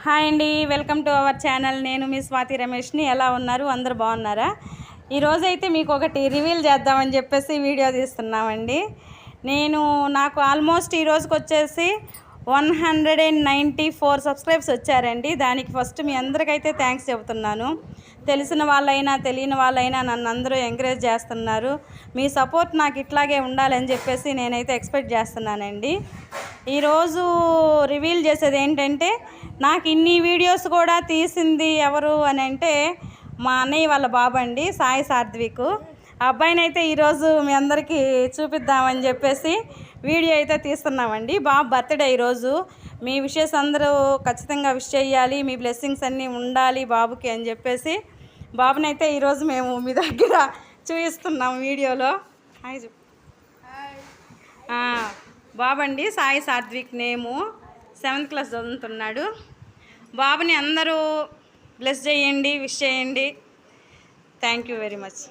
Hi అండి, welcome to our channel. నేను మీ స్వాతి రమేష్ని. ఎలా ఉన్నారు? అందరు బాగున్నారా? ఈరోజైతే మీకు ఒకటి రివీల్ చేద్దామని చెప్పేసి వీడియో తీస్తున్నామండి. నాకు ఆల్మోస్ట్ ఈ రోజుకి వచ్చేసి 194 సబ్స్క్రైబ్స్ వచ్చారండి. దానికి ఫస్ట్ మీ అందరికైతే థ్యాంక్స్ చెబుతున్నాను. తెలిసిన వాళ్ళైనా తెలియని వాళ్ళైనా నన్ను అందరూ ఎంకరేజ్ చేస్తున్నారు. మీ సపోర్ట్ నాకు ఇట్లాగే ఉండాలని చెప్పేసి నేనైతే ఎక్స్పెక్ట్ చేస్తున్నానండి. ఈరోజు రివీల్ చేసేది ఏంటంటే, నాకు ఇన్ని వీడియోస్ కూడా తీసింది ఎవరు అని అంటే మా అన్నయ్య వాళ్ళ బాబు అండి, సాయి సాత్విక్. ఆ అబ్బాయిని అయితే ఈరోజు మీ అందరికీ చూపిద్దామని చెప్పేసి వీడియో అయితే తీస్తున్నామండి. బాబు బర్త్డే ఈరోజు. మీ విషెస్ అందరూ ఖచ్చితంగా విష్ చేయాలి, మీ బ్లెస్సింగ్స్ అన్నీ ఉండాలి బాబుకి అని చెప్పేసి బాబుని అయితే ఈరోజు మేము మీ దగ్గర చూపిస్తున్నాం వీడియోలో. హాయ్ చెప్పు. బాబండి సాయి సాత్విక్ నేము, 7th క్లాస్ చదువుతున్నాడు. బాబుని అందరూ బ్లెస్ చేయండి, విష్ చేయండి. Thank you very much.